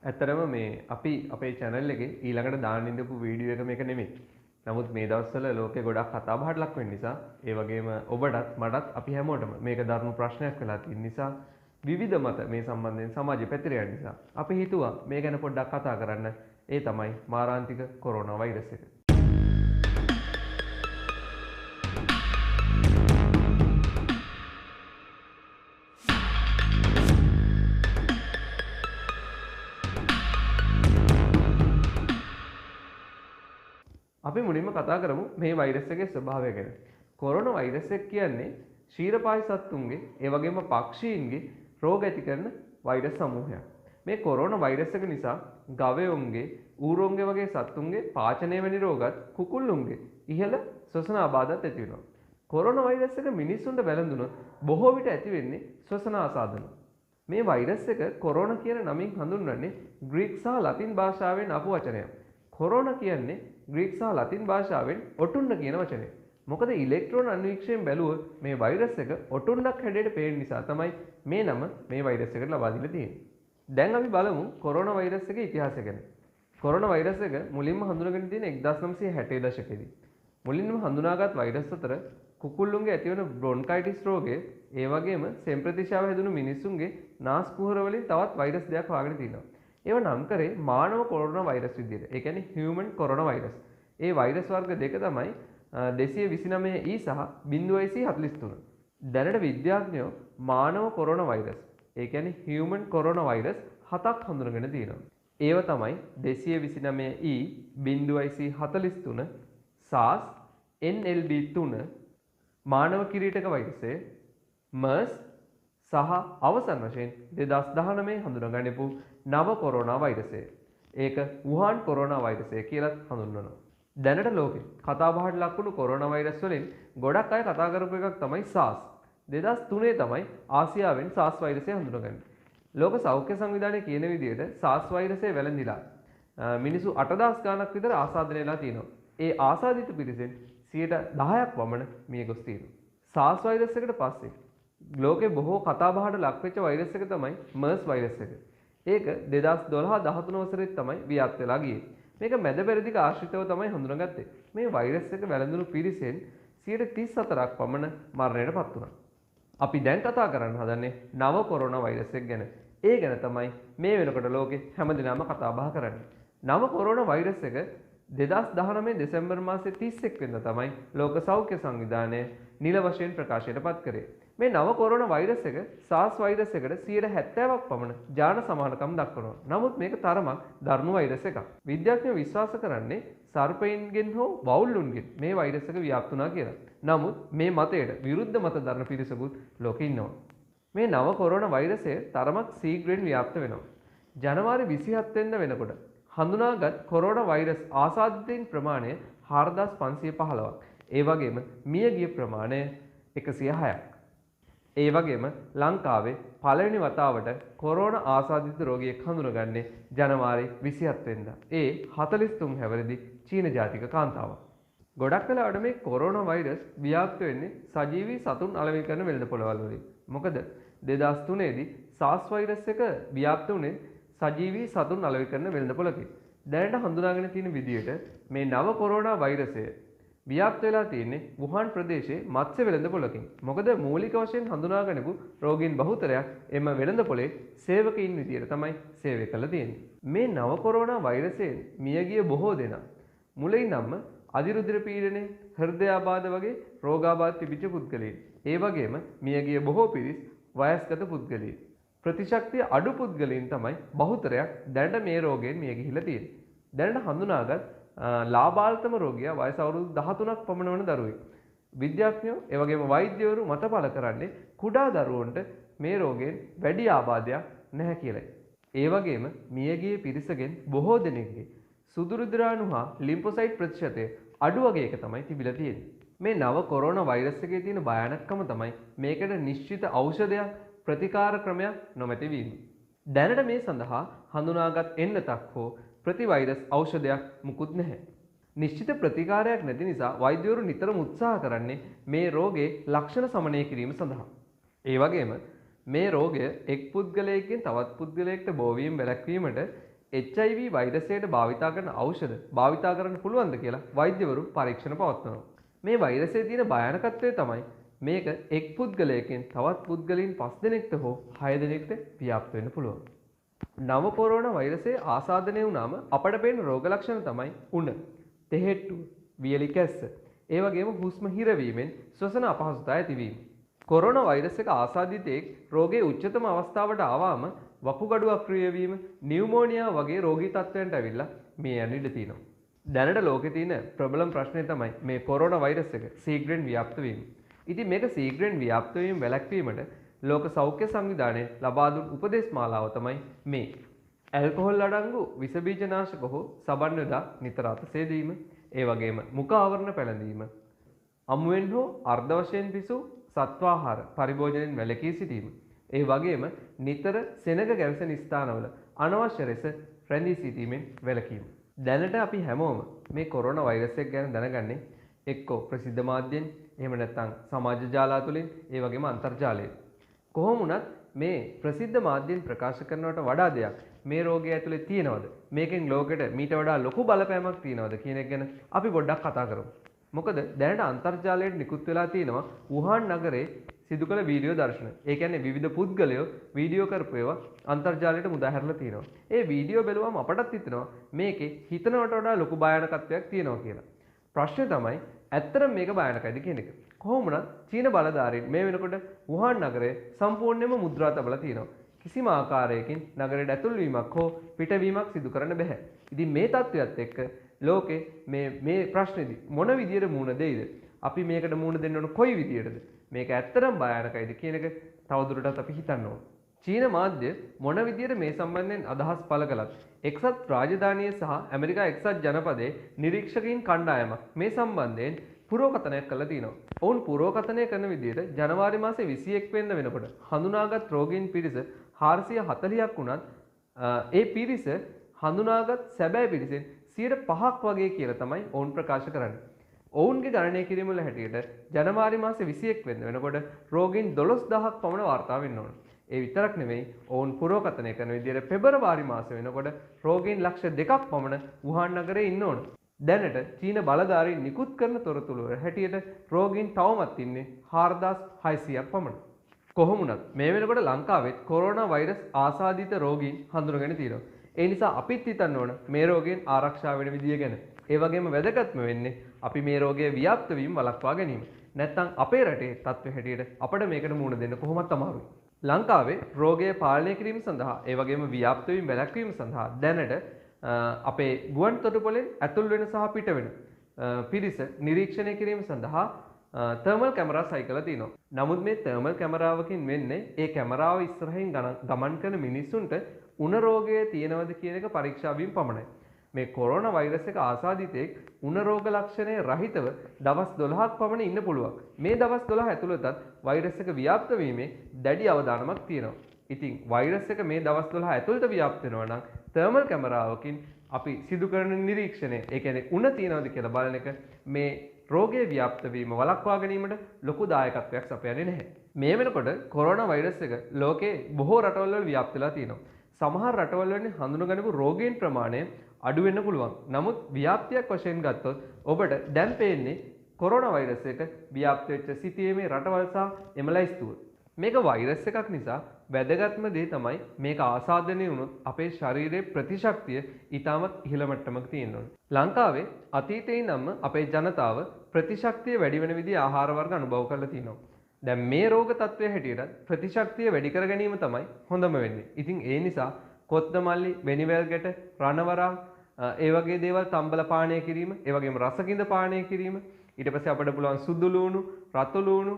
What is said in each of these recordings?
ඇත්තරම මේ අපි අපේ channel එකේ ඊළඟට දාන්න ඉඳපු වීඩියෝ එක මේක නෙමෙයි. නමුත් මේ දවස්වල ලෝකේ ගොඩක් කතා බහට ලක් වෙන නිසා ඒ වගේම ඔබටත් මටත් අපි හැමෝටම මේක ධර්ම ප්‍රශ්නයක් වෙලා තියෙන නිසා විවිධ මත මේ සම්බන්ධයෙන් සමාජෙ පැතිර යන නිසා අපි හිතුවා මේ ගැන පොඩ්ඩක් කතා කරන්න. ඒ තමයි මාරාන්තික කොරෝනා වෛරස් එක. අපි මුලින්ම කතා කරමු මේ වෛරස් එකේ ස්වභාවය ගැන. කොරෝනා වෛරස් එක කියන්නේ ක්ෂීරපායි සත්තුන්ගේ ඒ වගේම පක්ෂීන්ගේ රෝග ඇති කරන වෛරස් සමූහයක්. මේ කොරෝනා වෛරස් එක නිසා ගවයන්ගේ, ඌරොන්ගේ වගේ සත්තුන්ගේ පාචනය වැනි රෝගත් කුකුල්ලුන්ගේ ඉහළ ශ්වසන ආබාධත් ඇති වෙනවා. කොරෝනා වෛරස් එක මිනිස්සුන්ට වැළඳුනොත් බොහෝ විට ඇති වෙන්නේ ශ්වසන ආසාදන. මේ වෛරස් එක කොරෝනා කියන නමින් හඳුන්වන්නේ ග්‍රීක සහ ලතින් භාෂාවෙන් ආපු වචනයක්. කොරෝනා කියන්නේ ග්‍රීක සහ ලතින් භාෂාවෙන් ඔටුන්න කියන වචනය. මොකද ඉලෙක්ට්‍රෝන අන්වීක්ෂණයෙන් බැලුවොත් මේ වෛරස් එක ඔටුන්නක් හැඩයට පේන නිසා තමයි මේ නම මේ වෛරස් එකට ලබා දීලා තියෙන්නේ. දැන් අපි බලමු කොරෝනා වෛරස් එකේ ඉතිහාසය ගැන. කොරෝනා වෛරස් එක මුලින්ම හඳුනාගෙන තියෙන්නේ 1960 දශකයේදී. මුලින්ම හඳුනාගත් වෛරස් අතර කුකුල්ලුන්ගේ ඇතිවන බ්‍රොන්කයිටිස් රෝගය, ඒ වගේම සෙම් ප්‍රතිශාව හැදුණු මිනිස්සුන්ගේ නාස් කුහර වලින් තවත් වෛරස් දෙකක් හොයාගෙන තියෙනවා. ඒව නම් කරේ මානව කොරෝනා වෛරස් විදියට. ඒ කියන්නේ හියුමන් කොරෝනා වෛරස්. ඒ වෛරස් වර්ග දෙක තමයි 229E සහ 0.43. දැනට විද්‍යාඥයෝ මානව කොරෝනා වෛරස්, ඒ කියන්නේ හියුමන් කොරෝනා වෛරස් 7ක් හඳුනගෙන තියෙනවා. ඒව තමයි 229E, 0.43, SARS, NLB3, මානව කිරීටක වෛරසය, MERS සහ අවසන් වශයෙන් 2019 හඳුනාගන්නපු නව කොරෝනා වෛරසය. ඒක වුහාන් කොරෝනා වෛරසය කියලා හඳුන්වනවා. දැනට ලෝකේ කතා බහට ලක් වුණු කොරෝනා වෛරස් වලින් ගොඩක් අය කතා කරපු එකක් තමයි SARS. 2003 තමයි ආසියාවෙන් SARS වෛරසය හඳුනගන්නේ. ලෝක සෞඛ්‍ය සංවිධානය කියන විදිහට SARS වෛරසය වැළඳිලා මිනිසු 8000 ගණනක් විතර ආසාදනය වෙලා තිනවා. ඒ ආසාදිත පිරිසෙන් 10%ක් පමණ මිය ගොස් තියෙනවා. SARS වෛරස් එකට පස්සේ ලෝකේ බොහෝ කතා බහට ලක් වෙච්ච වෛරස් එක තමයි MERS වෛරස් එක. ඒක 2012-13 වසරේ තමයි ව්‍යාප්ත වෙලා ගියේ. මේක මැද පෙරදිග ආශ්‍රිතව තමයි හඳුනාගත්තේ. මේ වෛරස් එක වැළඳුණු පිරිසෙන් 34%ක් පමණ මරණයට පත් වුණා. අපි දැන් කතා කරන්න හදන්නේ නව කොරෝනා වෛරස් එක ගැන. ඒ ගැන තමයි මේ වෙනකොට ලෝකේ හැමදෙනාම කතා බහ කරන්නේ. නව කොරෝනා වෛරස් එක 2019 දෙසැම්බර් මාසයේ 31 වෙනිදා තමයි ලෝක සෞඛ්‍ය සංවිධානය නිල වශයෙන් ප්‍රකාශයට පත් කරේ. මේ නව කොරෝනා වෛරස් එක SARS වෛරස් එකට 70%ක් පමණ ජාන සමානකම් දක්වනවා. නමුත් මේක තරමක් දරුණු වෛරස් එකක්. විද්‍යාඥයෝ විශ්වාස කරන්නේ සර්පයින්ගෙන් හෝ වවුල්ලුන්ගෙන් මේ වෛරස් එක ව්‍යාප්ත වුණා කියලා. නමුත් මේ මතයට විරුද්ධ මත දරන පිරිසකුත් ලෝකේ ඉන්නවා. මේ නව කොරෝනා වෛරසය තරමක් ශීඝ්‍රයෙන් ව්‍යාප්ත වෙනවා. ජනවාරි 27 වෙනිදා වෙනකොට හඳුනාගත් කොරෝනා වෛරස් ආසාදිතයින් ප්‍රමාණය 4515ක්. ඒ වගේම මියගිය ප්‍රමාණය 106ක්. ඒ වගේම ලංකාවේ පළවෙනි වතාවට කොරෝනා ආසාදිත රෝගියෙක් හඳුනගන්නේ ජනවාරි 27 වෙනිදා. ඒ 43 හැවිරිදි චීන ජාතික කාන්තාවක්. ගොඩක් වෙලාවට මේ කොරෝනා වෛරස් ව්‍යාප්ත වෙන්නේ සජීවී සතුන් අලෙවි කරන වෙළඳපොළවල් වලින්. මොකද 2003 දී SARS වෛරස් එක ව්‍යාප්ත වුණේ සජීවී සතුන් අලෙවි කරන වෙළඳපොළකින්. දැනට හඳුනාගෙන තියෙන විදිහට මේ නව කොරෝනා වෛරසය ව්‍යාප්ත වෙලා තියෙන්නේ වුහාන් ප්‍රදේශයේ මත්ස්‍ය වෙළඳපොළකින්. මොකද මූලික වශයෙන් හඳුනාගන්නපු රෝගීන් බහුතරයක් එම වෙළඳපොළේ සේවකයින් විදියට තමයි සේවය කළා තියෙන්නේ. මේ නව කොරෝනා වෛරසයෙන් මියගිය බොහෝ දෙනා මුලින්ම අධිරුධිර පීඩනය, හෘදයාබාධ වගේ රෝගාබාධ තිබිච්ච පුද්ගලයන්. ඒ වගේම මියගිය බොහෝ පිරිස් වයස්ගත පුද්ගලයන්. ප්‍රතිශක්තිය අඩු පුද්ගලයන් තමයි බහුතරයක් දැනට මේ රෝගයෙන් මිය ගිහිලා තියෙන්නේ. දැනට හඳුනාගත් ලාබාල්තම රෝගියා වයස අවුරුදු 13ක් පමණ වන දරුවෙක්. විද්‍යාඥයෝ ඒ වගේම වෛද්‍යවරු මත පළ කරන්නේ කුඩා දරුවන්ට මේ රෝගයෙන් වැඩි ආබාධයක් නැහැ කියලයි. ඒ වගේම මියගිය පිරිසගෙන් බොහෝ දෙනෙක්ගේ සුදු රුධිරාණු හා ලිම්ෆොසයිට් ප්‍රතිශතය අඩු වගේ එක තමයි තිබිලා තියෙන්නේ. මේ නව කොරෝනා වෛරස් එකේ තියෙන භයානකම තමයි මේකට නිශ්චිත ඖෂධයක්, ප්‍රතිකාර ක්‍රමයක් නොමැති වීම. දැනට මේ සඳහා හඳුනාගත් එන්නතක් හෝ ප්‍රතිවෛරස් ඖෂධයක් මුකුත් නැහැ. නිශ්චිත ප්‍රතිකාරයක් නැති නිසා වෛද්‍යවරු නිතරම උත්සාහ කරන්නේ මේ රෝගේ ලක්ෂණ සමනය කිරීම සඳහා. ඒ වගේම මේ රෝගය එක් පුද්ගලයෙක්ගෙන් තවත් පුද්ගලයෙක්ට බෝවීම වැළැක්වීමට HIV වෛරසයට භාවිතා කරන ඖෂධ භාවිතා කරන්න පුළුවන්ද කියලා වෛද්‍යවරු පරීක්ෂණ පවත්වනවා. මේ වෛරසයේ තියෙන භයානකත්වය තමයි මේක එක් පුද්ගලයෙක්ගෙන් තවත් පුද්ගලයන් 5 දෙනෙක්ට හෝ 6 දෙනෙක්ට ව්‍යාප්ත වෙන්න පුළුවන්. නව කොරෝනා වෛරසයේ ආසාදනය වුණාම අපට පේන රෝග ලක්ෂණ තමයි උණ, තෙහෙට්ටුව, වියලි කැස්ස, ඒ වගේම හුස්ම හිරවීමෙන් ශ්වසන අපහසුතාව ඇතිවීම. කොරෝනා වෛරස් එක ආසාදිතයෙක් රෝගයේ උච්චතම අවස්ථාවට ආවම වකුගඩු අක්‍රිය වීම, නියුමෝනියා වගේ රෝගී තත්ත්වයන්ට ඇවිල්ලා මේ යන්න ඉඩ තියෙනවා. දැනට ලෝකේ තියෙන ප්‍රබලම ප්‍රශ්නේ තමයි මේ කොරෝනා වෛරස් එක ශීඝ්‍රයෙන් ව්‍යාප්ත වීම. ඉතින් මේක ශීඝ්‍රයෙන් ව්‍යාප්ත වීම වැළැක්වීමට ලෝක සෞඛ්‍ය සංවිධානයේ ලබා දුන් උපදේශ මාලාව තමයි මේ. ඇල්කොහොල් අඩංගු විස බීජනාශක හෝ සබන් යොදා නිතර අත සේදීම, ඒ වගේම මුඛ ආවරණ පැළඳීම, අමුවෙන් හෝ අර්ධ වශයෙන් පිසු සත්වාහාර පරිභෝජනයෙන් වැළකී සිටීම, ඒ වගේම නිතර සෙනග ගැවසෙන ස්ථානවල අනවශ්‍ය ලෙස රැඳී සිටීමෙන් වැළකීම. දැනට අපි හැමෝම මේ කොරෝනා වෛරස් එක ගැන දැනගන්නේ එක්කෝ ප්‍රසිද්ධ මාධ්‍යෙන්, එහෙම නැත්නම් සමාජ ජාලා තුලින්, ඒ වගේම අන්තර්ජාලයෙන්. කොහොම වුණත් මේ ප්‍රසිද්ධ මාධ්‍යෙන් ප්‍රකාශ කරනවට වඩා දෙයක් මේ රෝගය ඇතුලේ තියෙනවද? මේකෙන් ලෝකෙට මීට වඩා ලොකු බලපෑමක් තියෙනවද කියන එක ගැන අපි පොඩ්ඩක් කතා කරමු. මොකද දැනට අන්තර්ජාලයට නිකුත් වෙලා තියෙනවා වුහාන් නගරේ සිදු කළ වීඩියෝ දර්ශන. ඒ කියන්නේ විවිධ පුද්ගලයෝ වීඩියෝ කරපු ඒවා අන්තර්ජාලයට මුදා හැරලා තියෙනවා. ඒ වීඩියෝ බැලුවම අපටත් හිතෙනවා මේකේ හිතනවට වඩා ලොකු භයානකත්වයක් තියෙනවා කියලා. ප්‍රශ්නේ තමයි ඇත්තටම මේක භයානකයිද කියන එක. කොහොම වුණත් චීන බලධාරීන් මේ වෙනකොට වුහාන් නගරය සම්පූර්ණයෙන්ම මුද්‍රා තබලා තියෙනවා. කිසිම ආකාරයකින් නගරයට ඇතුල් වීමක් හෝ පිටවීමක් සිදු කරන්න බෑ. ඉතින් මේ තත්ත්වයට එක්ක ලෝකේ මේ ප්‍රශ්නේදී මොන විදියට මුහුණ දෙයිද? අපි මේකට මුහුණ දෙන්න ඕන කොයි විදියටද? මේක ඇත්තටම භයානකයිද කියන එක තවදුරටත් අපි හිතන්න ඕන. චීන මාධ්‍ය මොන විදියට මේ සම්බන්ධයෙන් අදහස් පළ කළත් එක්සත් රාජධානිය සහ ඇමරිකා එක්සත් ජනපදයේ නිරීක්ෂකයින් කණ්ඩායමක් මේ සම්බන්ධයෙන් පුරෝකථනයක් කළා තියෙනවා. ඔවුන් පුරෝකථනය කරන විදිහට ජනවාරි මාසේ 21 වෙනිදා වෙනකොට හඳුනාගත් රෝගීන් පිරිස 440ක් වුණත් ඒ පිරිස හඳුනාගත් සැබෑ පිරිසෙන් 5% වගේ කියලා තමයි ඔවුන් ප්‍රකාශ කරන්නේ. ඔවුන්ගේ ගණනය කිරීම වල හැටියට ජනවාරි මාසේ 21 වෙනිදා වෙනකොට රෝගීන් 12000ක් පමණ වාර්තා වෙන්න ඕන. ඒ විතරක් නෙමෙයි ඔවුන් පුරෝකථනය කරන විදිහට පෙබරවාරි මාසේ වෙනකොට රෝගීන් ලක්ෂ 2ක් පමණ වුහාන් නගරේ ඉන්න ඕන. දැනට චීන බලධාරීන් නිකුත් කරන තොරතුරු වල හැටියට රෝගීන් තවමත් ඉන්නේ 4600ක් පමණ. කොහොම වුණත් මේ වෙනකොට ලංකාවෙත් කොරෝනා වෛරස් ආසාදිත රෝගීන් හඳුනගෙන තියෙනවා. ඒ නිසා අපිත් හිතන්න ඕන මේ රෝගයෙන් ආරක්ෂා වෙන විදිය ගැන. ඒ වගේම වැදගත්ම වෙන්නේ අපි මේ රෝගයේ ව්‍යාප්ත වීම වළක්වා ගැනීම. නැත්නම් අපේ රටේ තත්ත්වය හැටියට අපිට මේකට මුහුණ දෙන්න කොහොමත් අමාරුයි. ලංකාවේ රෝගය පාලනය කිරීම සඳහා ඒ වගේම ව්‍යාප්ත වීම වැළැක්වීම සඳහා දැනට අපේ ගුවන් තොටුපළෙන් ඇතුල් වෙන සහ පිට වෙන පිරිස නිරීක්ෂණය කිරීම සඳහා තර්මල් කැමරා සයිකල තියෙනවා. නමුත් මේ තර්මල් කැමරාවකින් වෙන්නේ ඒ කැමරාව ඉස්සරහින් ගමන් කරන මිනිස්සුන්ට උණ රෝගය තියෙනවද කියන එක පරීක්ෂා වීම පමණයි. මේ කොරෝනා වෛරස් එක ආසාදිතෙක් උණ රෝග ලක්ෂණය රහිතව දවස් 12ක් පමණ ඉන්න පුළුවන්. මේ දවස් 12 ඇතුළතත් වෛරස් එක ව්‍යාප්ත වීමේ දැඩි අවධානමක් තියෙනවා. ඉතින් වෛරස් එක මේ දවස් 12 ඇතුළත ව්‍යාප්ත වෙනවා නම් තර්මල් කැමරාවකින් අපි සිදු කරන නිරීක්ෂණය, ඒ කියන්නේ උණ තියනවද කියලා බලන එක මේ රෝගයේ ව්‍යාප්ත වීම වළක්වා ගැනීමට ලොකු දායකත්වයක් සපයන්නේ නැහැ. මේ වෙනකොට කොරෝනා වෛරස් එක ලෝකේ බොහෝ රටවල් වල ව්‍යාප්ත වෙලා තියෙනවා. සමහර රටවල් වලින් හඳුනගනපු රෝගීන් ප්‍රමාණය අඩු වෙන්න පුළුවන්. නමුත් ව්‍යාප්තියක් වශයෙන් ගත්තොත් ඔබට දැන් පේන්නේ කොරෝනා වෛරස් එක ව්‍යාප්ත වෙච්ච සිටියේ රටවල් සහ එම ලයිස්තුව. මේක වෛරස් එකක් නිසා වැදගත්ම දේ තමයි මේක ආසාදනය වුණොත් අපේ ශරීරයේ ප්‍රතිශක්තිය ඉතාමත් ඉහළ මට්ටමක තියෙන්න ඕනේ. ලංකාවේ අතීතයේ නම් අපේ ජනතාව ප්‍රතිශක්තිය වැඩි වෙන විදිහේ ආහාර වර්ග අනුභව කරලා තිනවා. දැන් මේ රෝග තත්ත්වය හැටියට ප්‍රතිශක්තිය වැඩි කර ගැනීම තමයි හොඳම වෙන්නේ. ඉතින් ඒ නිසා කොත්තමල්ලි, වෙනිවැල් ගැට, රණවරා ඒ වගේ දේවල් තම්බල පානය කිරීම, ඒ වගේම රසකින්ද පානය කිරීම, ඊට පස්සේ අපිට පුළුවන් සුදු ලුණු, රතු ලුණු,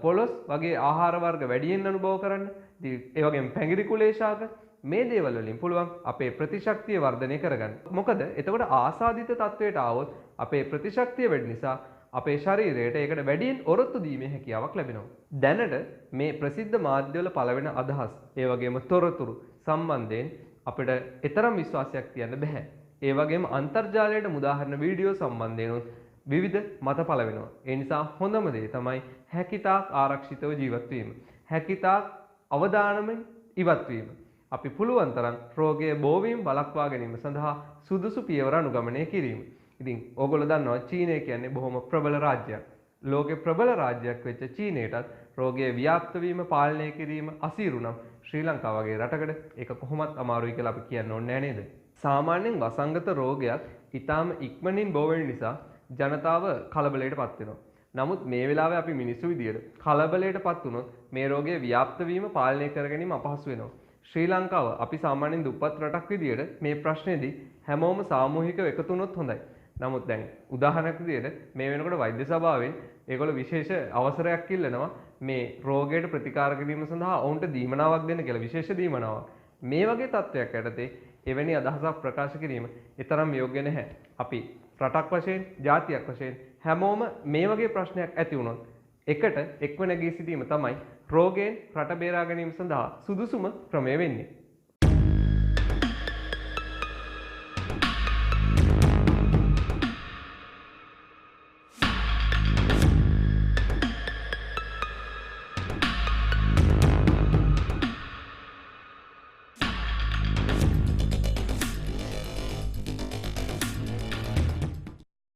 පොලොස් වගේ ආහාර වර්ග වැඩියෙන් අනුභව කරන්න. ඒ වගේම පැංගිරි කුලේ ශාක මේ දේවල් වලින් පුළුවන් අපේ ප්‍රතිශක්තිය වර්ධනය කරගන්න. මොකද එතකොට ආසාදිත තත්වයට ආවොත් අපේ ප්‍රතිශක්තිය වැඩි නිසා අපේ ශරීරයට ඒකට වැඩියෙන් ඔරොත්තු දීමේ හැකියාවක් ලැබෙනවා. දැනට මේ ප්‍රසිද්ධ මාධ්‍යවල පළවෙන අදහස්, ඒ වගේම තොරතුරු සම්බන්ධයෙන් අපිට ඊතරම් විශ්වාසයක් තියන්න බෑ. ඒ වගේම අන්තර්ජාලයට මුදාහරන වීඩියෝ සම්බන්ධයෙන් විවිධ මත පළ වෙනවා. ඒ නිසා හොඳම දේ තමයි හැකිතාක් ආරක්ෂිතව ජීවත් වීම. හැකිතාක් අවදානමෙන් ඉවත් වීම. අපි පුළුවන් තරම් රෝගයේ බෝවීම වළක්වා ගැනීම සඳහා සුදුසු පියවර අනුගමනය කිරීම. ඉතින් ඕගොල්ලෝ දන්නවා චීනය කියන්නේ බොහොම ප්‍රබල රාජ්‍යයක්. ලෝකේ ප්‍රබල රාජ්‍යයක් වෙච්ච චීනයටත් රෝගයේ ව්‍යාප්ත වීම පාලනය කිරීම අසීරු නම් ශ්‍රී ලංකාව වගේ රටකට ඒක කොහොමත් අමාරුයි කියලා අපි කියන්න ඕනේ නෑ නේද? සාමාන්‍යයෙන් වසංගත රෝගයක් ඊටාම ඉක්මනින් බෝ වෙන නිසා ජනතාව කලබලයටපත් වෙනවා. නමුත් මේ වෙලාවේ අපි මිනිස්සු විදියට කලබලයටපත් වුණොත් මේ රෝගයේ ව්‍යාප්ත වීම පාලනය කර ගැනීම අපහසු වෙනවා. ශ්‍රී ලංකාව අපි සාමාන්‍යයෙන් දුප්පත් රටක් විදියට මේ ප්‍රශ්නේදී හැමෝම සාමූහිකව එකතු වුණොත් හොඳයි. නමුත් දැන් උදාහරණයක් විදියට මේ වෙනකොට වෛද්‍ය සභාවෙන් ඒගොල්ලෝ විශේෂ අවසරයක් ඉල්ලනවා මේ රෝගයට ප්‍රතිකාර කිරීම සඳහා ඔවුන්ට දීමනාවක් දෙන්න කියලා විශේෂ දීමනාවක්. මේ වගේ තත්ත්වයක් යටතේ එවැනි අදහසක් ප්‍රකාශ කිරීම ඊතරම් යෝග්‍ය නැහැ. අපි රටක් වශයෙන්, ජාතියක් වශයෙන් හැමෝම මේ වගේ ප්‍රශ්නයක් ඇති වුණොත් එකට එක්ව නැගී සිටීම තමයි රෝගයෙන් රට බේරා ගැනීම සඳහා සුදුසුම ක්‍රමය වෙන්නේ.